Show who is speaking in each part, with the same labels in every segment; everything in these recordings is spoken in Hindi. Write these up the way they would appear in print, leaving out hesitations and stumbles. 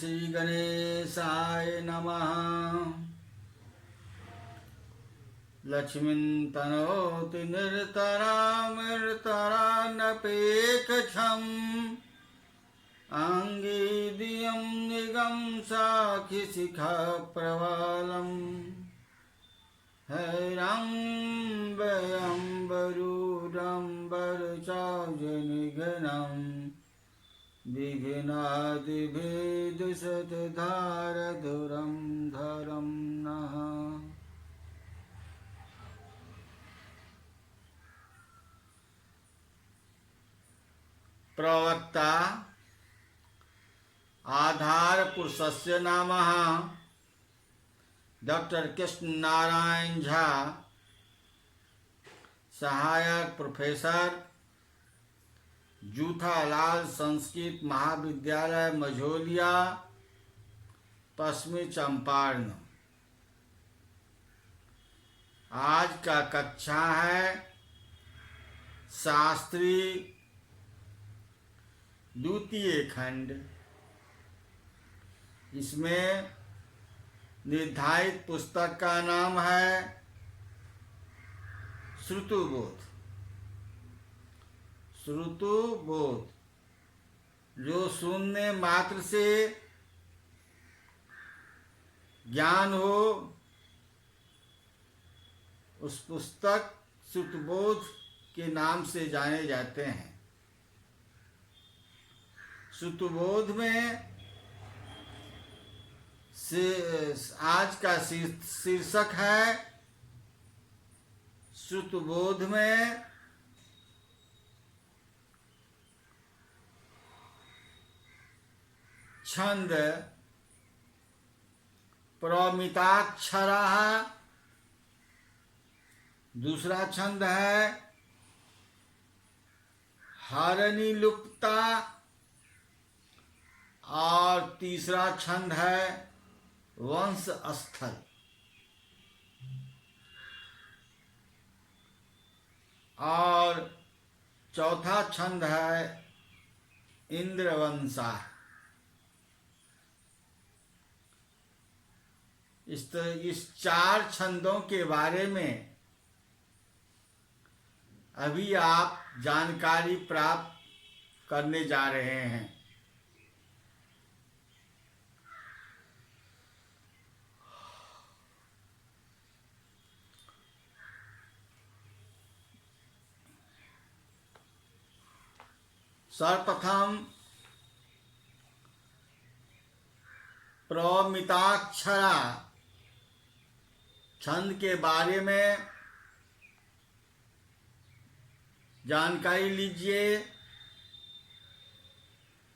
Speaker 1: श्री गणेशाय नमः। लक्ष्मीं तनोति निर्तरामृतरानपेक्षम् अंगिदियं निगं साखिशिखा प्रवालम् हैरम्बयम्बरूरम्बरचार्यनिघ्नं विघ्नादिभेदशतधारधुरं धरं नः। प्रवक्ता आधार पुरुषस्य नामः डॉक्टर कृष्ण नारायण झा, सहायक प्रोफेसर, जूठालाल संस्कृत महाविद्यालय मझोलिया, पश्चिमी चंपारण। आज का कक्षा है शास्त्री द्वितीय खंड। इसमें निर्धारित पुस्तक का नाम है श्रुतुबोध। श्रुतुबोध जो सुनने मात्र से ज्ञान हो, उस पुस्तक श्रुतुबोध के नाम से जाने जाते हैं। श्रुतुबोध में आज का शीर्षक है श्रुतुबोध में छंद प्रमिताक्षरः, दूसरा छंद है हरनिलुप्ता और तीसरा छंद है वंश स्थल। और चौथा छंद है इंद्रवंशा। इस चार छंदों के बारे में अभी आप जानकारी प्राप्त करने जा रहे हैं। सर्वप्रथम प्रमिताक्षरा छंद के बारे में जानकारी लीजिए।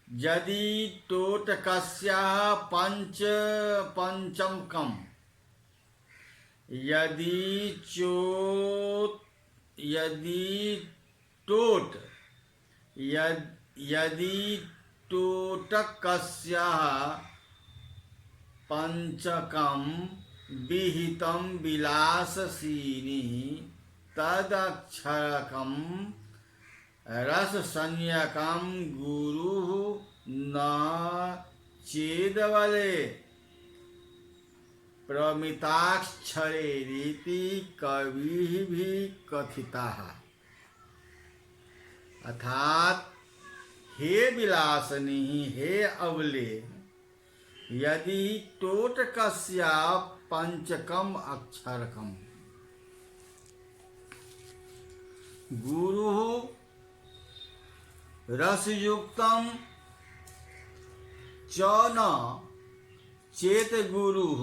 Speaker 1: यदि टोटकस्य पंचमकम, यदि टोटकस्य पंचकम विहितं विलाससीनि तदक्षरकं रससंज्ञकं गुरुः न चेदवले प्रमिताक्षरेरिति कविः भी कथितः। अर्थात हे विलासनी, हे अवले, यदि टोटकस्य पंचकम अक्षरकम गुरुः रसयुक्तं च न चेत गुरुः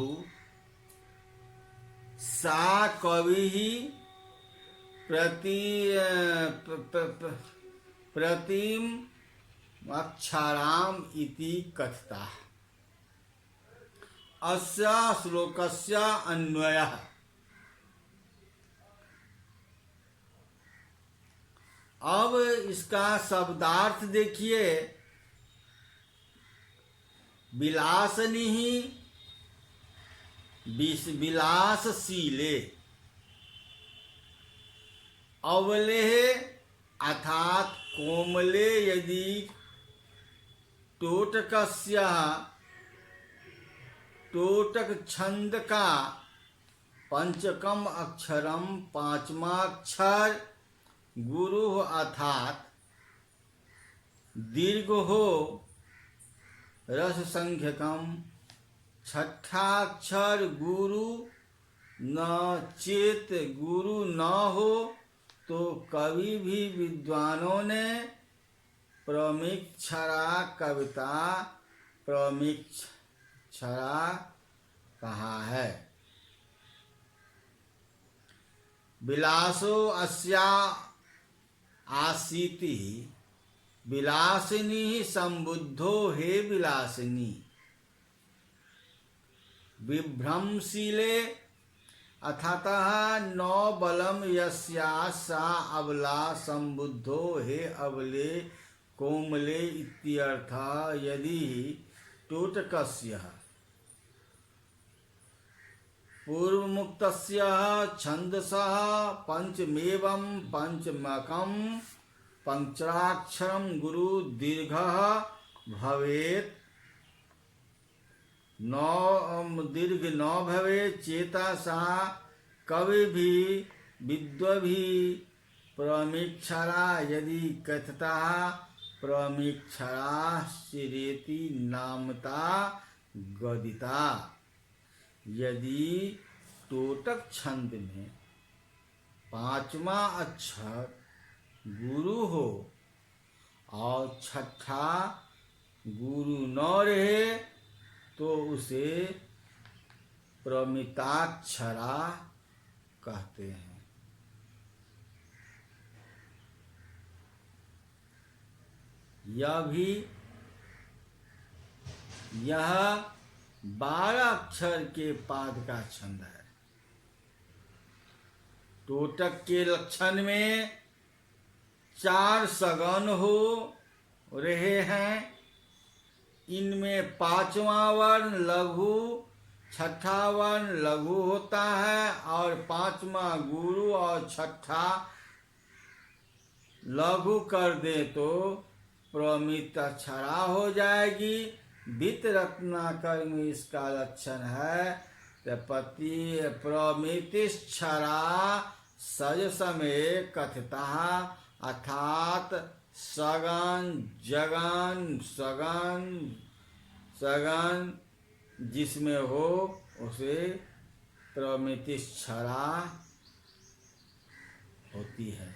Speaker 1: सा कविः प्रतिम अक्षराम इति कथिता। अस्य श्लोकस्य अन्वयः। अब इसका शब्दार्थ देखिए। विलासनी विलासशीले, अवले अर्थात कोमले, यदि टोटकस्य टोटक छंद का पंचकम अक्षरम पांचवा अक्षर गुरु अर्थात दीर्घ हो रस संख्यकम, छठा अक्षर गुरु न चेत गुरु न हो तो कभी भी विद्वानों ने प्रमिक्षरा कविता प्रमिक्षरा कहा है। विलासो अस्या आसीति विलासिनी संबुद्धो हे विलासिनी, विभ्रमशीले अथातः नौ बलम यस्या सा अबला संबुद्धो हे अबले कोमले इत्यर्थः। यदि टोटकस्य पूर्वमुक्तस्य छन्दसः पंचमेवं पंचमकं पंचाक्षरं गुरु दीर्घः भवेत्, दीर्घ न भवेत् चेता सा कवि भी विद्वभी प्रमिक्षरा, यदि कथता प्रमिक्षरा शिरेति नामता गदिता। यदि टोटक छंद में पांचवा अक्षर गुरु हो और छठा गुरु न रहे तो उसे प्रमिताक्षरा कहते हैं। यह 12 अक्षर के पाद का छंद है। टोटक के लक्षण में 4 सगन हो रहे हैं। इनमें पांचवा वर्ण लघु, छठा वर्ण लघु होता है और पांचवा गुरु और छठा लघु कर दे तो प्रमिताक्षरा हो जाएगी। वित्त रत्नाकर में इसका लक्षण है पति प्रमितिक्षरा सज समय कथिता, अर्थात सगन जगन सगन जिसमें हो उसे प्रमितिक्षरा होती है।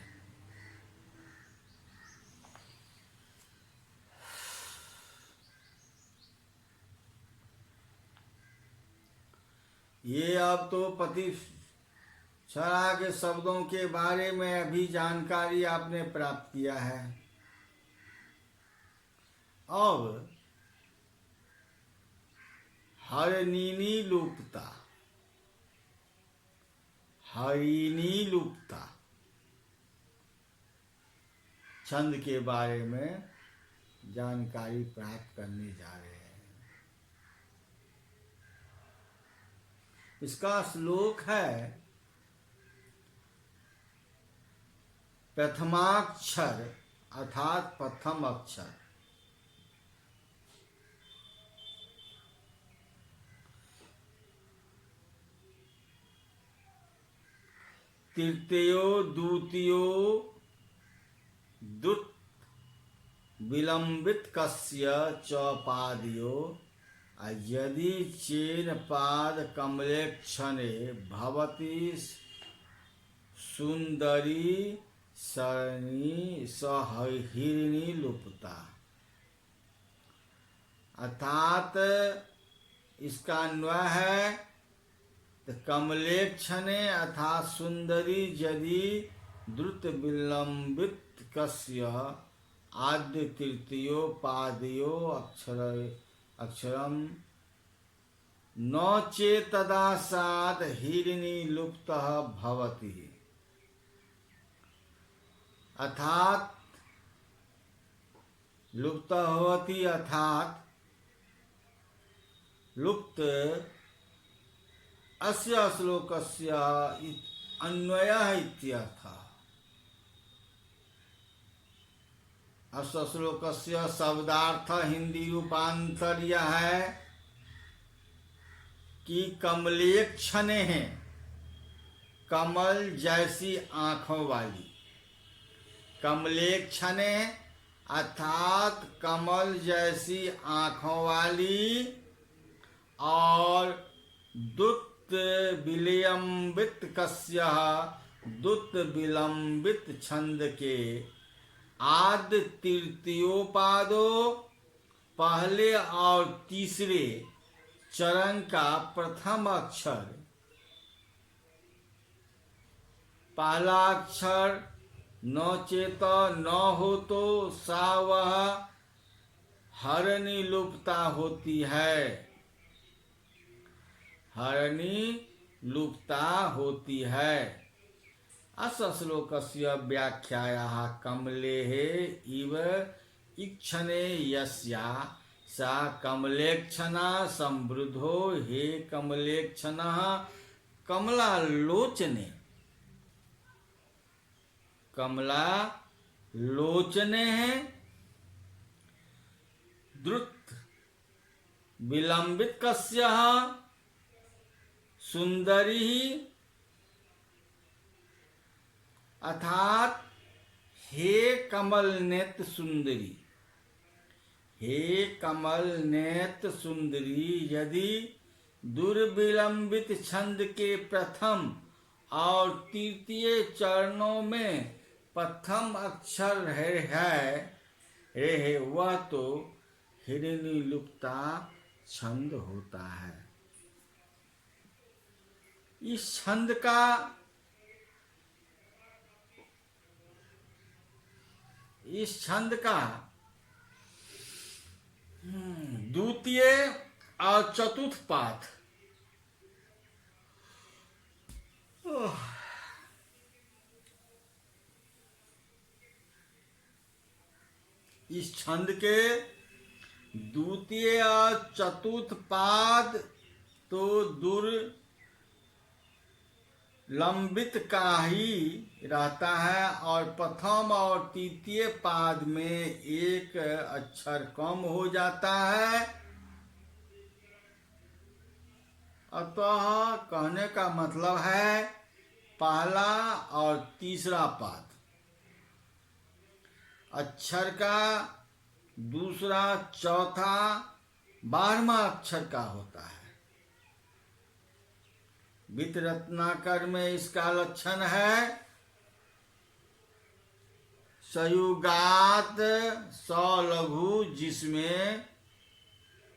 Speaker 1: ये अब तो प्रतिक्षरा के शब्दों के बारे में अभी जानकारी आपने प्राप्त किया है। अब हरिणी लुप्ता, हरिणी लुप्ता छंद के बारे में जानकारी प्राप्त करने जा रहे हैं। इसका श्लोक है प्रथमाक्षर अर्थात प्रथम अक्षर। तृतीयो द्वितीयो दुत विलंबित कस्य च पादयो, यदि चेन पाद कमलेक्षणे भवति सुंदरी सरणी सहिरिणी लुप्ता। अर्थात इसका अन्वय है तो कमलेक्षणे अर्थात सुंदरी यदि द्रुत विलंबित कस्य आद्य तृतीयो पादयो अक्षरम न चेतदा साद हिरिणी लुप्त भवति। अर्थात लुप्त होती अर्थात लुप्त अस्य श्लोकस्य अन्वयः इत्यर्थः। अस्य श्लोकस्य शब्दार्थ हिंदी रूपांतर यह है कि कमलेक्षणे हैं, कमल जैसी आंखों वाली। कमलेक्षणे अर्थात कमल जैसी आंखों वाली, और दुत विलंबित कस्य, दुत विलंबित छंद के आद्य तृतीयोपादो, पहले और तीसरे चरण का प्रथम अक्षर। पहला अक्षर न चेत न हो तो सा वह हरणी लुप्ता होती है, हरणी लुप्ता होती है। अस्य श्लोकस्य व्याख्यायाः कमलेः इव इक्षणे यस्या सा कमलेक्षणा संवृद्धो हे कमलेक्षणः कमलालोचने, कमला लोचने हैं, द्रुत विलंबित कस्य सुंदरी, अर्थात हे कमल नेत्र सुंदरी, हे कमल नेत्र सुंदरी, यदि दुर्विलंबित छंद के प्रथम और तृतीय चरणों में प्रथम अक्षर है वह तो हिरणी लुप्ता छंद होता है। इस छंद का द्वितीय और चतुर्थ पाद, इस छंद के द्वितीय और चतुर्थ पाद तो दुर्लंबित का ही रहता है, और प्रथम और तृतीय पाद में एक अक्षर कम हो जाता है। अतः कहने का मतलब है पहला और तीसरा पाद अक्षर का दूसरा, चौथा, 12वां अक्षर का होता है। वित्त रत्नाकर में इसका लक्षण है सयुगात सलघु, जिसमें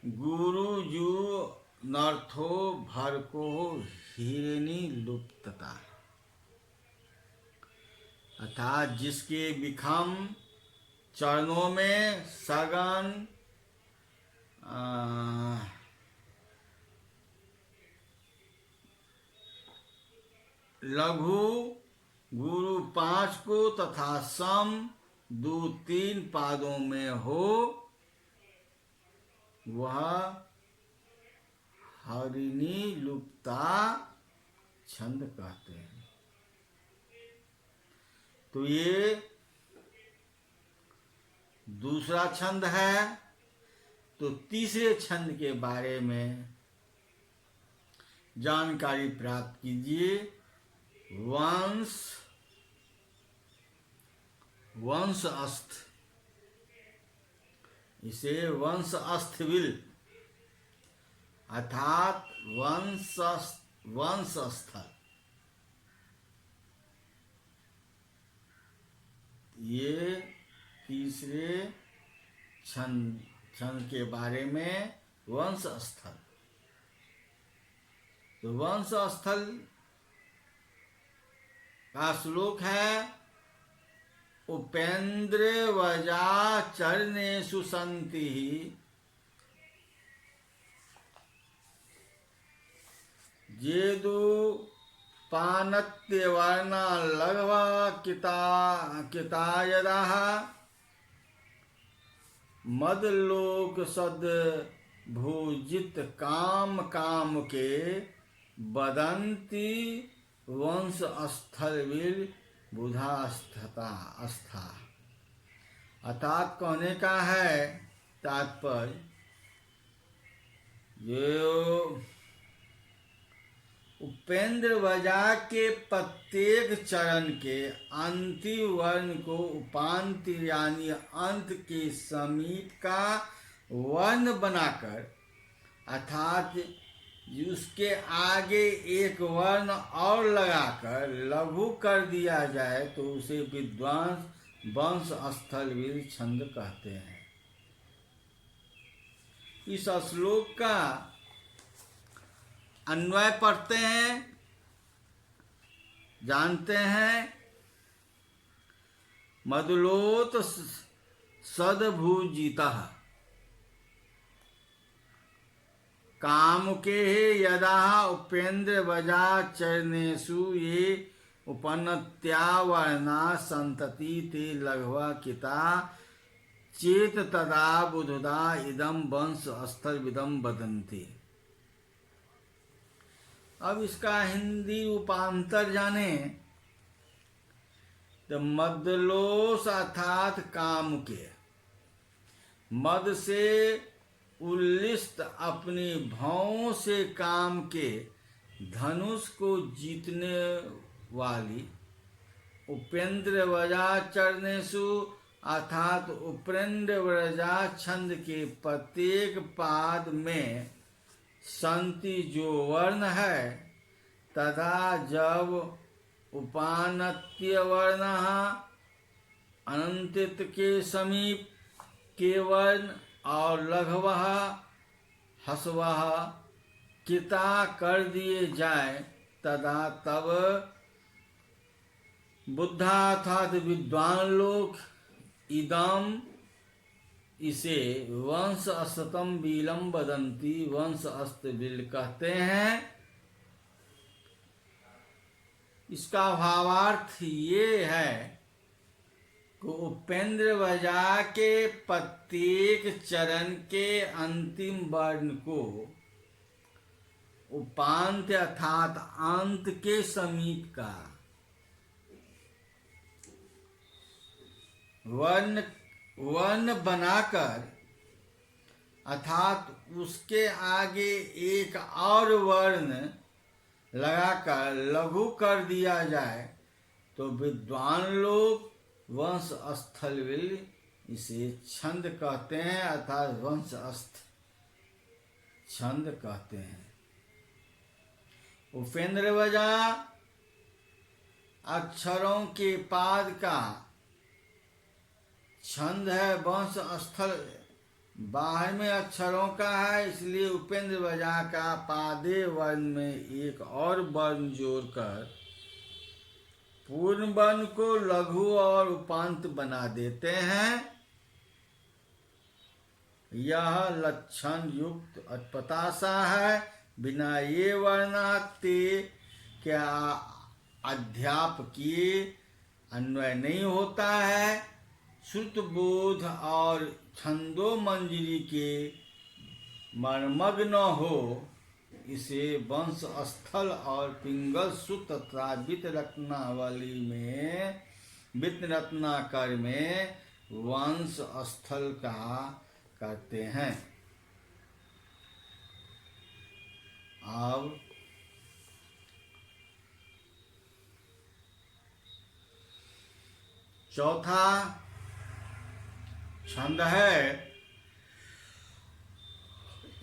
Speaker 1: गुरु जू नर्थो भर को हिरणी लुप्तता, अर्थात जिसके विखम चरणों में सगन लघु गुरु 5 को तथा सम 2-3 पादों में हो, वह हरिणी लुप्ता छंद कहते हैं। तो ये दूसरा छंद है। तो तीसरे छंद के बारे में जानकारी प्राप्त कीजिए। वंशस्थ, इसे वंशस्थविल अर्थात वंशस्थ, ये तीसरे छंद के बारे में वंशस्थल। तो वंशस्थल का श्लोक है उपेन्द्र वजा चरणेषु सन्ति जेदु पानत्यवर्णा लघवा कितायदाः मदलोक सद भूजित काम काम के बदंती वंश स्थलवीर बुधा अस्था। अर्थात कहने का है तात्पर्य, जो उपेंद्र वजा के प्रत्येक चरण के अंतिम वर्ण को उपांत यानी अंत के समीप का वर्ण बनाकर अर्थात उसके आगे एक वर्ण और लगाकर लघु कर दिया जाए तो उसे विद्वान वंश स्थल छंद कहते हैं। इस श्लोक का अन्वय पढ़ते हैं, जानते हैं। मदलोत सदभुजितः कामुके यदा उपेंद्र वजा चरणेषु ये उपनत्या वर्णा संतति ते लघवा किता चेत तदा बुधुदा इदम वंश स्थल विदम बदंती। अब इसका हिंदी रूपांतर जाने तो मदलोस अर्थात काम के, मद से उल्लिस्त अपनी भौं से काम के धनुष को जीतने वाली, उपेंद्र वजा चरणेषु अर्थात उपेंद्र वजा छंद के प्रत्येक पाद में संति जो वर्ण है, तथा जब उपानत्य वर्ण अनंतित के समीप के वर्ण और लघवः हस्वः किता कर दिए जाए, तदा तब बुद्धा अर्थात विद्वान लोग इदम इसे वंश अस्तम बिलम बदंती वंश अस्त बिल कहते हैं। इसका भावार्थ ये है कि उपेंद्र वजा के प्रत्येक चरण के अंतिम वर्ण को उपांत अर्थात अंत के समीप का वर्ण बनाकर अर्थात उसके आगे एक और वर्ण लगाकर लघु कर दिया जाए तो विद्वान लोग वंश स्थल इसे छंद कहते हैं अर्थात वंश स्थ छंद कहते हैं। उपेंद्र वजा अक्षरों के पाद का छंद है, वंश स्थल बाहर में अक्षरों का है, इसलिए उपेंद्र वजा का पादे वर्ण में एक और वर्ण जोड़कर पूर्ण वर्ण को लघु और उपांत बना देते हैं। यह लक्षण युक्त अत्पतासा है, बिना ये वर्णाते क्या अध्यापकीय अन्वय नहीं होता है। श्रुत बोध और छंदो मंजरी के मर्मग्न हो इसे वंश स्थल और पिंगल सूत्र तथा वित्त रत्नावली में वित्त रत्नाकर में वंश स्थल का करते हैं। अब चौथा छंद है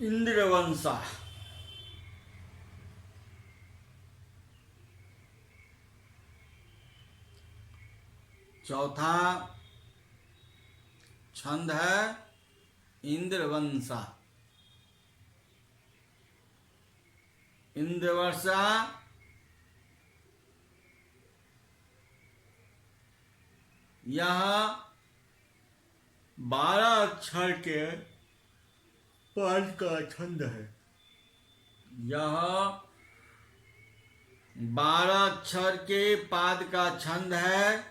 Speaker 1: इंद्रवंशा। चौथा छंद है इंद्रवंशा। इंद्रवर्षा यह 12 अक्षर के पाद का छंद है। यह 12 अक्षर के पाद का छंद है।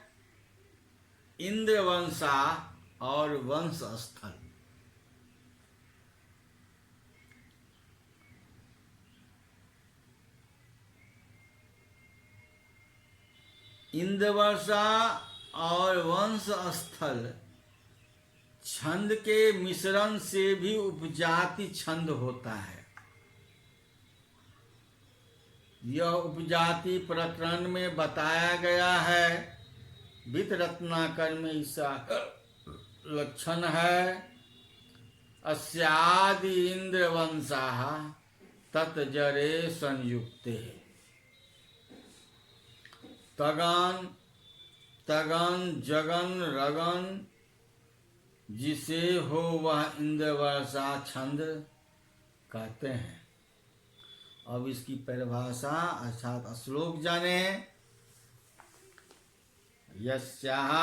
Speaker 1: इंद्रवंशा और वंश स्थल। इंद्रवर्षा और वंश स्थल छंद के मिश्रण से भी उपजाति छंद होता है। यह उपजाति प्रकरण में बताया गया है। वित्त रत्नाकर में इसका लक्षण है। अस्यादि इंद्रवंशा तत्जरे संयुक्ते तगन तगन जगन रगन जिसे हो वह इंद्रवर्षा छंद कहते हैं। अब इसकी परिभाषा अर्थात श्लोक जाने। यस्याः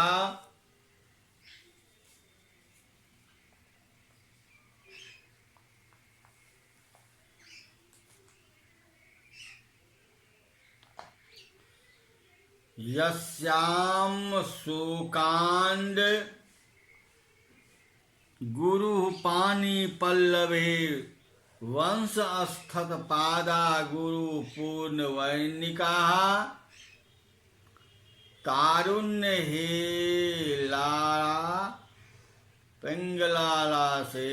Speaker 1: यस्याम शोकांड गुरु पानी पल्लवे वंश अस्थत पादा गुरु पूर्ण वर्णिका तारुण्य हे लाला पिंगलाला से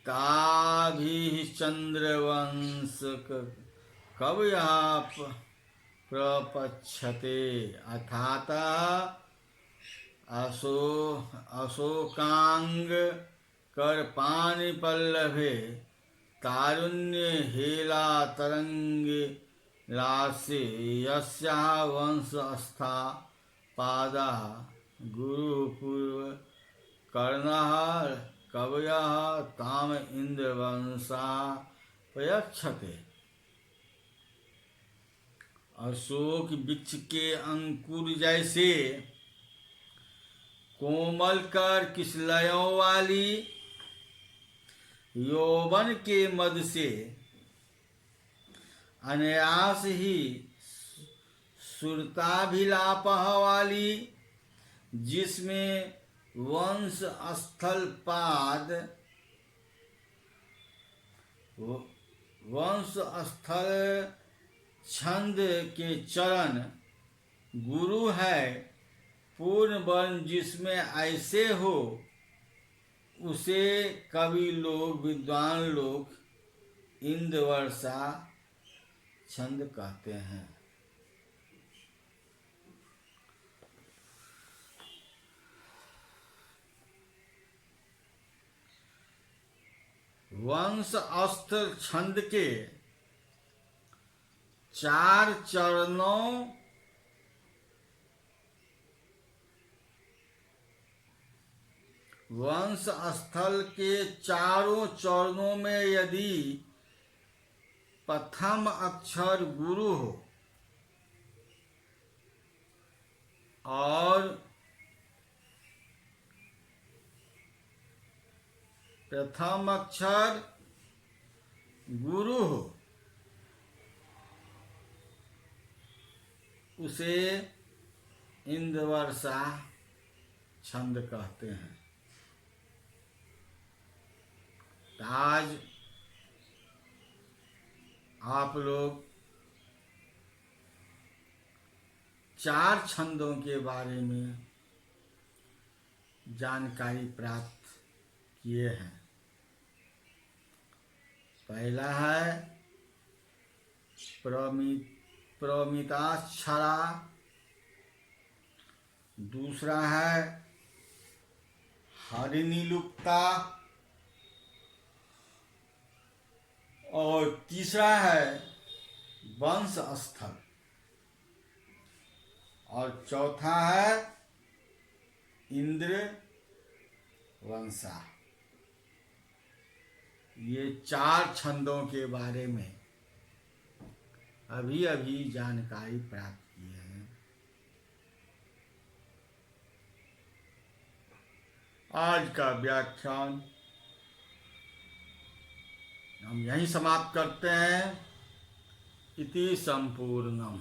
Speaker 1: ताभि चंद्रवंश कवया प्रपच्छते अर्थात अशोकांग कर पानी पल्लभे तारुण्य हेला तरंग लासे यस्या वंश अस्था पादा गुरुपूर्व कर्णः कवयः ताम इंद्रवंशा प्रयच्छते। अशोक वृक्ष के अंकुर जैसे कोमल कर किसलयों वाली यौवन के मद से अनायास ही सुरताभिलाप वाली जिसमें वंश स्थल पाद वंश स्थल छंद के चरण गुरु है पूर्ण वर्ण जिसमें ऐसे हो उसे कवि लोग विद्वान लोग इंद्रवर्षा छंद कहते हैं। वंश अस्त्र छंद के 4 चरणों वंश स्थल के चारों चरणों में यदि प्रथम अक्षर गुरु हो और प्रथम अक्षर गुरु हो उसे इंद्रवर्षा छंद कहते हैं। आज आप लोग 4 छंदों के बारे में जानकारी प्राप्त किए हैं। पहला है प्रमिताक्षरा, दूसरा है हरिनिलुप्ता और तीसरा है वंश स्थल और चौथा है इंद्र वंशा। ये 4 छंदों के बारे में अभी अभी जानकारी प्राप्त की है। आज का व्याख्यान हम यहीं समाप्त करते हैं। इति संपूर्णम।